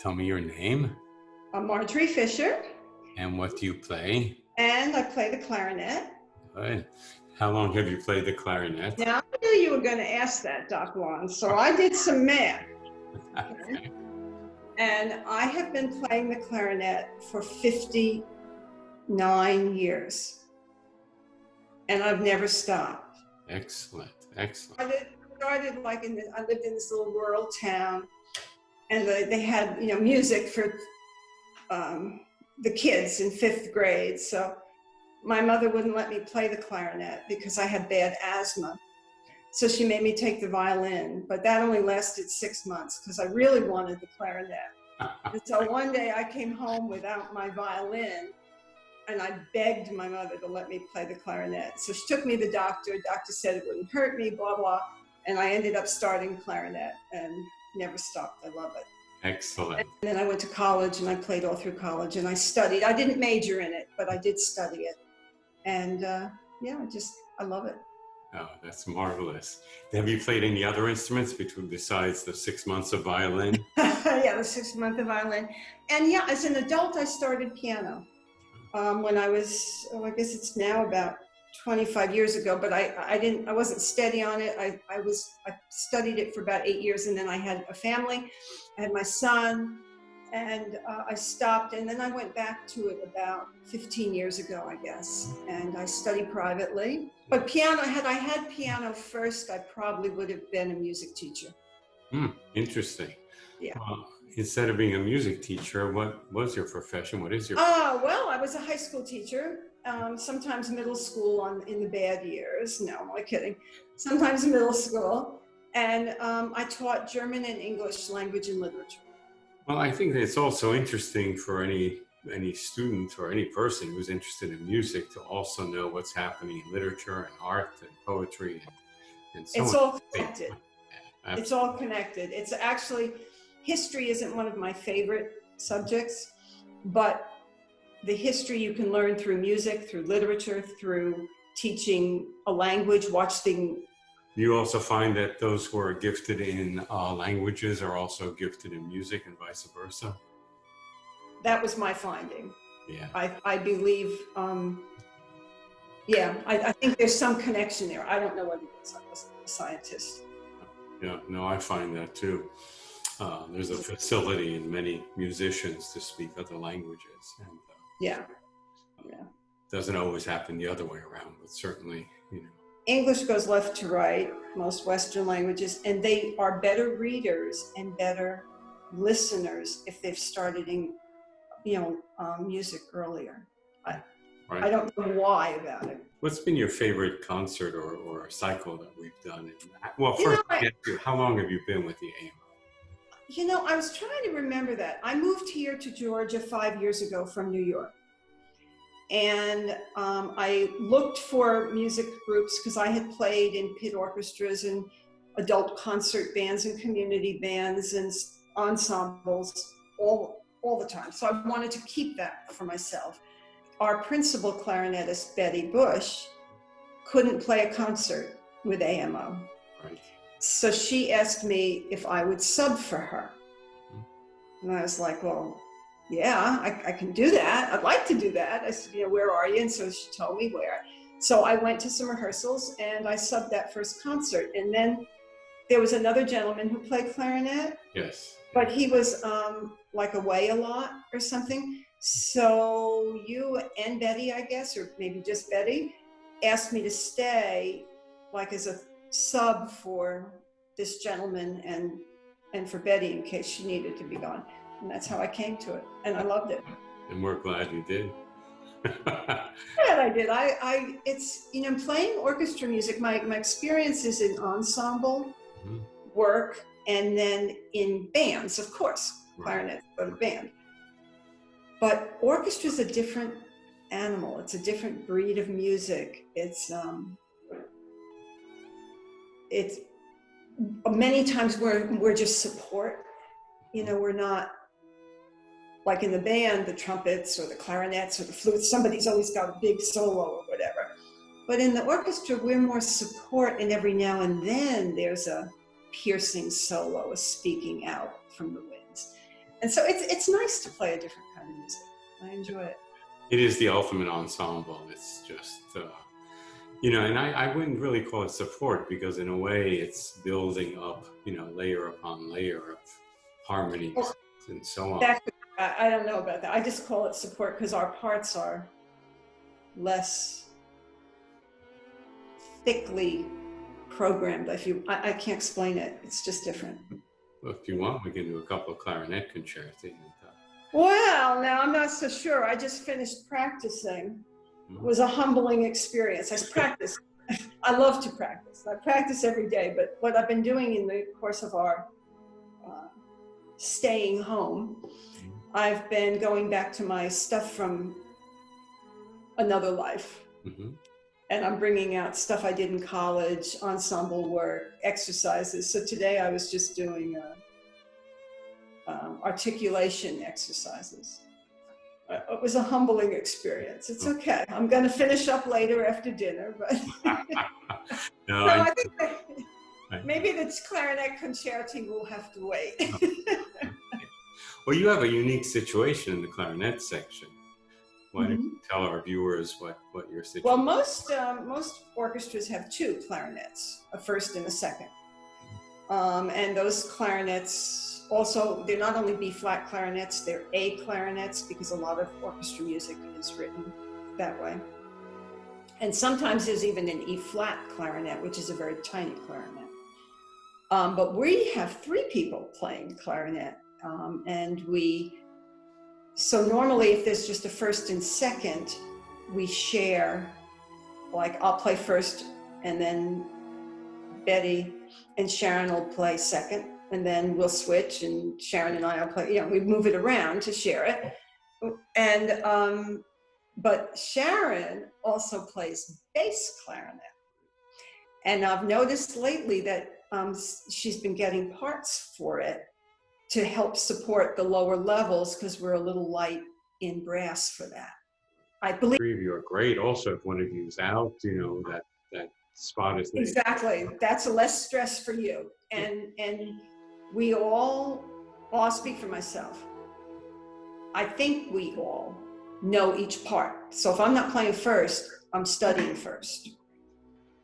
Tell me your name I'm Marjorie Fischer, and what do you play? and I play the clarinet. Good. How long have you played the clarinet? Now, I knew you were going to ask that, Doc Juan, so I did some math. Okay. And I have been playing the clarinet for 59 years, and I've never stopped. Excellent. I started I lived in this little rural town, and they had music for the kids in 5th grade. So my mother wouldn't let me play the clarinet because I had bad asthma. So she made me take the violin, but that only lasted 6 months because I really wanted the clarinet. And so one day I came home without my violin, and I begged my mother to let me play the clarinet. So she took me to the doctor. Doctor said it wouldn't hurt me, blah, blah. And I ended up starting clarinet and never stopped. I love it. Excellent. And then I went to college, and I played all through college, and I studied. I didn't major in it, but I did study it. And I love it. Oh, that's marvelous. Have you played any other instruments besides the 6 months of violin? Yeah, the 6 month of violin. And yeah, as an adult, I started piano when I was, I guess it's now about 25 years ago, but I wasn't steady on it. I studied it for about 8 years, and then I had a family. I had my son, and I stopped, and then I went back to it about 15 years ago, I guess, and I studied privately. But piano, had I had piano first, I probably would have been a music teacher. Interesting. Yeah. Instead of being a music teacher, what was your profession? What is your Well, I was a high school teacher, sometimes middle school in the bad years. No, I'm only kidding. Sometimes middle school. And I taught German and English language and literature. Well, I think that it's also interesting for any student or any person who's interested in music to also know what's happening in literature and art and poetry and so on. It's all connected. Yeah, it's all connected. It's actually, history isn't one of my favorite subjects, but the history you can learn through music, through literature, through teaching a language, You also find that those who are gifted in languages are also gifted in music and vice versa? That was my finding. Yeah. I believe, I think there's some connection there. I don't know what it is. I wasn't a scientist. Yeah, no, I find that too. There's a facility in many musicians to speak other languages. And, yeah. Doesn't always happen the other way around, but certainly, English goes left to right, most Western languages, and they are better readers and better listeners if they've started in, music earlier. Right. I don't know why about it. What's been your favorite concert or cycle that we've done? Well, first, how long have you been with the AMO? I was trying to remember that. I moved here to Georgia 5 years ago from New York. And I looked for music groups because I had played in pit orchestras and adult concert bands and community bands and ensembles all the time. So I wanted to keep that for myself. Our principal clarinetist, Betty Bush, couldn't play a concert with AMO. Right. So she asked me if I would sub for her. And I was like, well, yeah, I can do that. I'd like to do that. I said, where are you? And so she told me where. So I went to some rehearsals and I subbed that first concert. And then there was another gentleman who played clarinet. Yes. But he was away a lot or something. So you and Betty, I guess, or maybe just Betty, asked me to stay as a sub for this gentleman and for Betty in case she needed to be gone. And that's how I came to it. And I loved it. And we're glad you did. Glad I did. It's, playing orchestra music, my experience is in ensemble work and then in bands, of course, clarinet, but a band. But orchestra is a different animal. It's a different breed of music. It's many times we're just support. We're not like in the band, the trumpets or the clarinets or the flutes. Somebody's always got a big solo or whatever. But in the orchestra, we're more support, and every now and then there's a piercing solo, a speaking out from the winds. And so it's nice to play a different kind of music. I enjoy it. It is the ultimate ensemble. It's just, and I wouldn't really call it support, because in a way it's building up, layer upon layer of harmonies and so on. I don't know about that. I just call it support because our parts are less thickly programmed. I can't explain it. It's just different. Well, if you want, we can do a couple of clarinet concerti. Well, now I'm not so sure. I just finished practicing. It was a humbling experience. I practice. I love to practice. I practice every day, but what I've been doing in the course of our staying home, I've been going back to my stuff from another life. Mm-hmm. And I'm bringing out stuff I did in college, ensemble work, exercises. So today I was just doing articulation exercises. It was a humbling experience. It's okay. I'm going to finish up later after dinner, but no, I think maybe the clarinet concerti will have to wait. Well, you have a unique situation in the clarinet section. Why don't you tell our viewers what your situation is? Well, most orchestras have two clarinets, a first and a second. And those clarinets also, they're not only B-flat clarinets, they're A clarinets, because a lot of orchestra music is written that way. And sometimes there's even an E-flat clarinet, which is a very tiny clarinet. But we have three people playing clarinet. So normally if there's just a first and second, we share, like I'll play first and then Betty and Sharon will play second, and then we'll switch and Sharon and I will play, we move it around to share it. And, but Sharon also plays bass clarinet. And I've noticed lately that she's been getting parts for it to help support the lower levels, because we're a little light in brass for that. I believe you are great. Also, if one of you is out, that spot is there. Exactly. That's a less stress for you. And we all, well, I'll speak for myself. I think we all know each part. So if I'm not playing first, I'm studying first.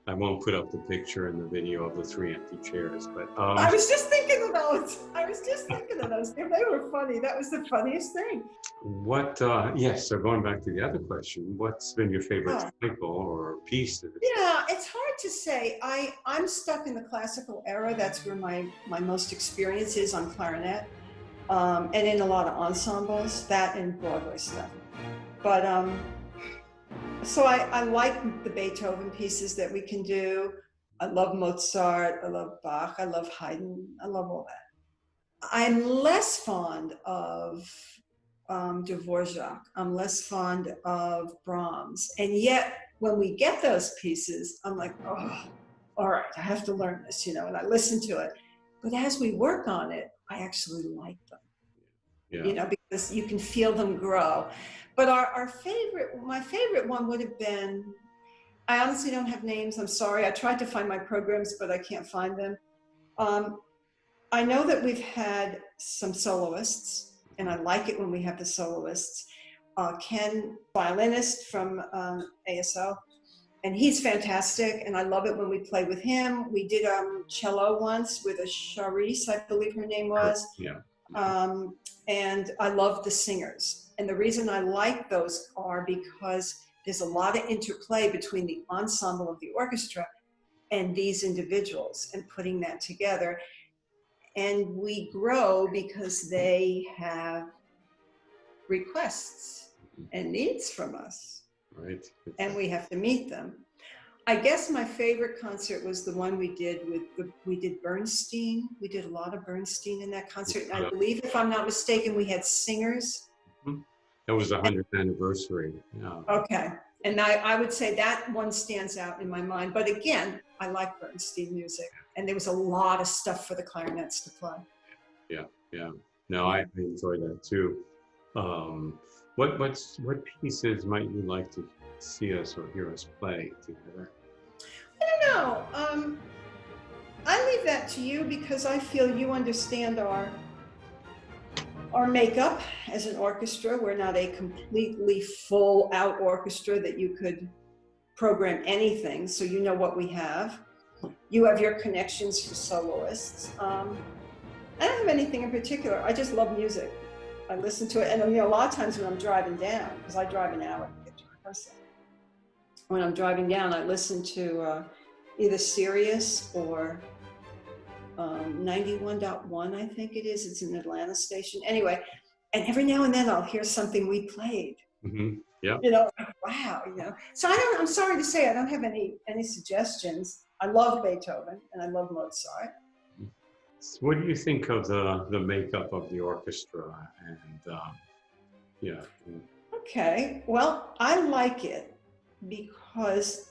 I won't put up the picture and the video of the three empty chairs, but I was just thinking of those. They were funny. That was the funniest thing. So going back to the other question, what's been your favorite cycle or piece? Yeah, it's hard to say. I'm stuck in the classical era. That's where my most experience is on clarinet, and in a lot of ensembles, that and Broadway stuff. But so I like the Beethoven pieces that we can do. I love Mozart, I love Bach, I love Haydn, I love all that. I'm less fond of Dvorak. I'm less fond of Brahms. And yet, when we get those pieces, I'm like, oh, all right, I have to learn this, and I listen to it. But as we work on it, I actually like them, because you can feel them grow. But my favorite one would have been, I honestly don't have names, I'm sorry. I tried to find my programs, but I can't find them. I know that we've had some soloists, and I like it when we have the soloists. Ken, violinist from ASO, and he's fantastic, and I love it when we play with him. We did cello once with a Charisse, I believe her name was. Yeah. And I love the singers. And the reason I like those are because there's a lot of interplay between the ensemble of the orchestra and these individuals, and putting that together. And we grow because they have requests and needs from us. Right. And we have to meet them. I guess my favorite concert was the one we did with Bernstein. We did a lot of Bernstein in that concert. And I believe, if I'm not mistaken, we had singers. That was the 100th anniversary. Yeah. Okay. And I would say that one stands out in my mind. But again, I like Bernstein music. And there was a lot of stuff for the clarinets to play. Yeah. No, I enjoyed that too. What pieces might you like to see us or hear us play together? I don't know. I leave that to you, because I feel you understand Our makeup as an orchestra, we're not a completely full out orchestra that you could program anything, so you know what we have. You have your connections for soloists. I don't have anything in particular. I just love music. I listen to it, and a lot of times when I'm driving down, because I drive an hour to get to rehearsal, when I'm driving down, I listen to either Sirius or 91.1, I think it is. It's an Atlanta station. Anyway, and every now and then I'll hear something we played. Mm-hmm. Yeah. Wow, So I'm sorry to say I don't have any suggestions. I love Beethoven and I love Mozart. So what do you think of the makeup of the orchestra? And yeah. Okay, well, I like it because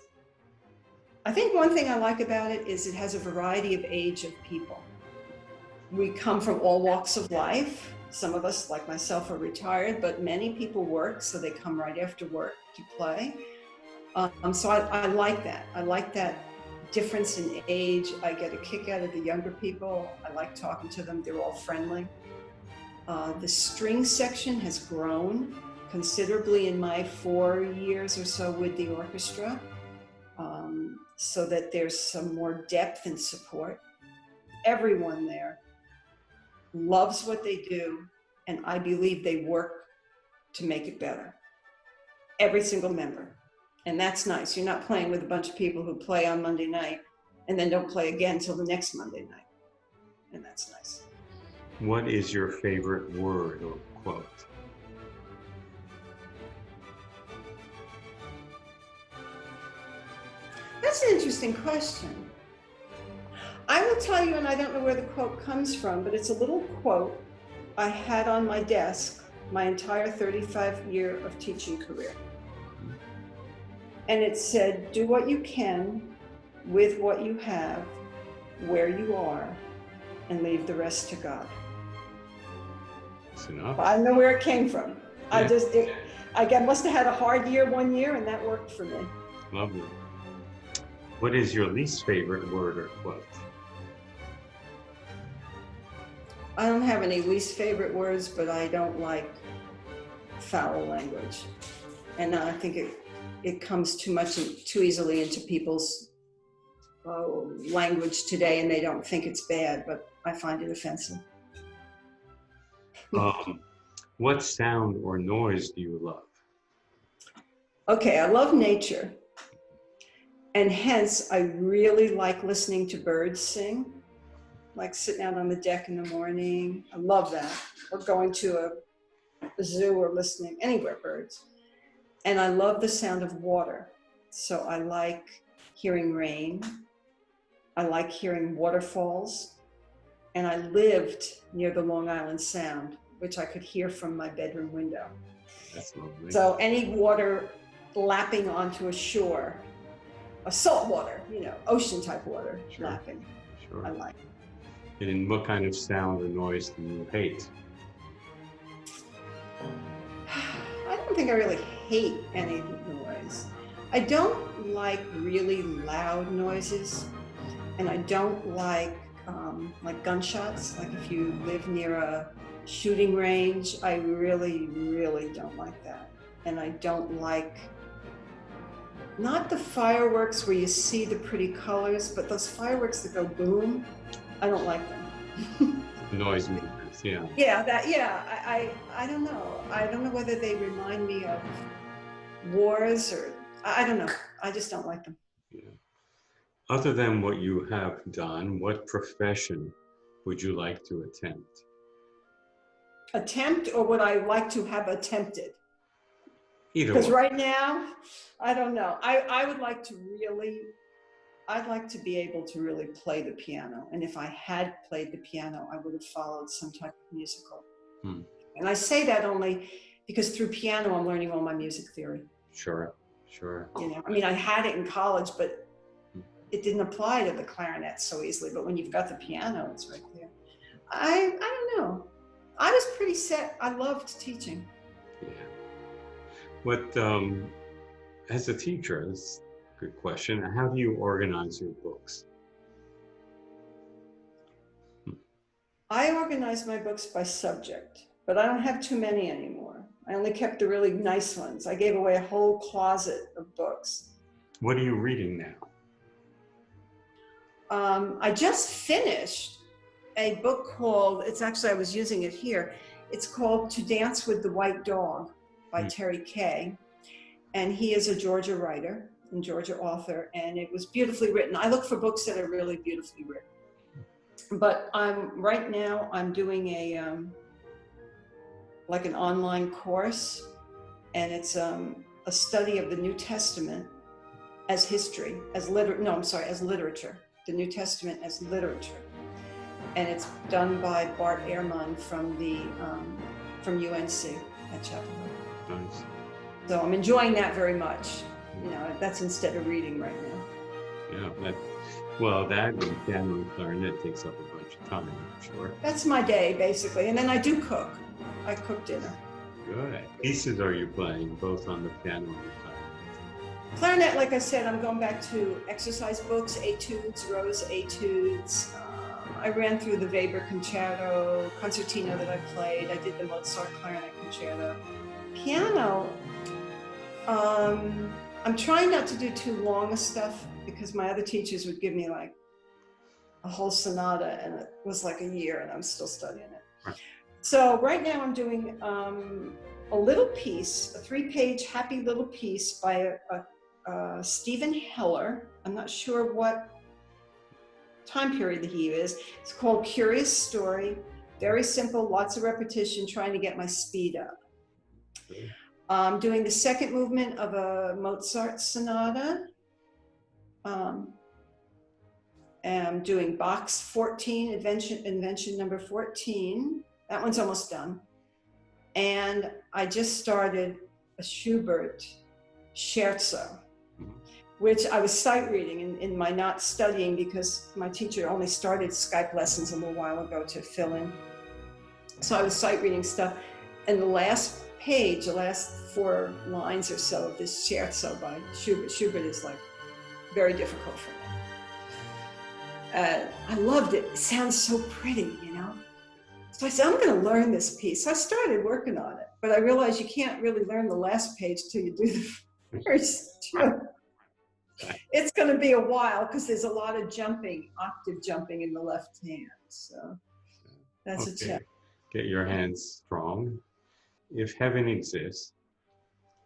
I think one thing I like about it is it has a variety of age of people. We come from all walks of life. Some of us, like myself, are retired, but many people work, so they come right after work to play. So I like that. I like that difference in age. I get a kick out of the younger people. I like talking to them. They're all friendly. The string section has grown considerably in my 4 years or so with the orchestra, so that there's some more depth and support. Everyone there loves what they do, and I believe they work to make it better. Every single member. And that's nice. You're not playing with a bunch of people who play on Monday night and then don't play again till the next Monday night. And that's nice. What is your favorite word or quote? That's an interesting question. I will tell you, and I don't know where the quote comes from, but it's a little quote I had on my desk my entire 35-year of teaching career. And it said, do what you can with what you have, where you are, and leave the rest to God. That's enough. I don't know where it came from. Yeah. I must have had a hard year one year, and that worked for me. Lovely. What is your least favorite word or quote? I don't have any least favorite words, but I don't like foul language. And I think it comes too easily into people's language today, and they don't think it's bad, but I find it offensive. What sound or noise do you love? Okay, I love nature. And hence, I really like listening to birds sing, like sitting out on the deck in the morning. I love that. Or going to a zoo or listening anywhere, birds. And I love the sound of water. So I like hearing rain. I like hearing waterfalls. And I lived near the Long Island Sound, which I could hear from my bedroom window. That's lovely. So any water lapping onto a shore, a salt water, ocean type water, Sure. lapping, Sure. I like. And what kind of sound or noise do you hate? I don't think I really hate any noise. I don't like really loud noises, and I don't like gunshots. Like if you live near a shooting range, I really, really don't like that. And I don't like, not the fireworks where you see the pretty colors, but those fireworks that go boom, I don't like them. Noise makers, yeah. I don't know. I don't know whether they remind me of wars or, I don't know. I just don't like them. Yeah. Other than what you have done, what profession would you like to attempt? Attempt, or would I like to have attempted? Either Because one. right now, I don't know. I would like to really, I'd like to be able to really play the piano. And if I had played the piano, I would have followed some type of musical. And I say that only because through piano, I'm learning all my music theory. Sure, sure. I mean, I had it in college, but it didn't apply to the clarinet so easily. But when you've got the piano, it's right there. I don't know. I was pretty set. I loved teaching. Yeah. What, as a teacher, that's a good question. How do you organize your books? I organize my books by subject. but I don't have too many anymore. I only kept the really nice ones. I gave away a whole closet of books. What are you reading now? I just finished a book called, it's actually, I was using it here. It's called To Dance with the White Dog by Terry Kay. And he is a Georgia writer and Georgia author, and it was beautifully written. I look for books that are really beautifully written. But right now I'm doing like an online course, and it's a study of the New Testament as history, as literature. The New Testament as literature, and it's done by Bart Ehrman from UNC at Chapel Hill. Nice. So I'm enjoying that very much. You know, that's instead of reading right now. Yeah, that and piano and clarinet takes up a bunch of time, I'm sure. That's my day, basically. And then I do cook. I cook dinner. Good. Pieces are you playing, both on the piano and the clarinet? Clarinet, like I said, I'm going back to exercise books, etudes, Rose etudes. I ran through the Weber concertino that I played. I did the Mozart clarinet concerto. Piano, I'm trying not to do too long of stuff because my other teachers would give me like a whole sonata, and it was like a year and I'm still studying it. Right. So right now I'm doing a little piece, a 3-page happy little piece by Stephen Heller. I'm not sure what time period that he is. It's called Curious Story. Very simple, lots of repetition, trying to get my speed up. I'm doing the second movement of a Mozart sonata. I'm doing Bach's 14, Invention number 14. That one's almost done. And I just started a Schubert scherzo, which I was sight reading in my not studying because my teacher only started Skype lessons a little while ago to fill in. So I was sight reading stuff. And the last page, the last 4 lines or so of this scherzo by Schubert. Schubert is like very difficult for me. I loved it. It sounds so pretty, you know? So I said, I'm going to learn this piece. So I started working on it, but I realized you can't really learn the last page till you do the first 2. It's going to be a while because there's a lot of jumping, octave jumping in the left hand. So that's a challenge. Get your hands strong. If heaven exists,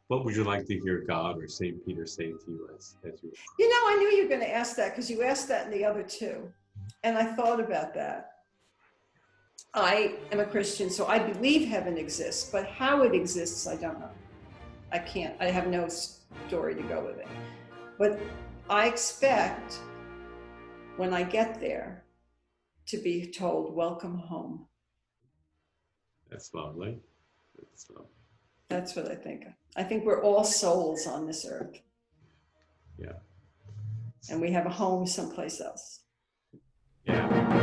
what would you like to hear God or St. Peter say to you as you? You know, I knew you were going to ask that because you asked that in the other 2. And I thought about that. I am a Christian, so I believe heaven exists, but how it exists, I don't know. I have no story to go with it. But I expect when I get there to be told, welcome home. That's lovely. That's lovely. That's what I think. I think we're all souls on this earth. Yeah. And we have a home someplace else. Yeah.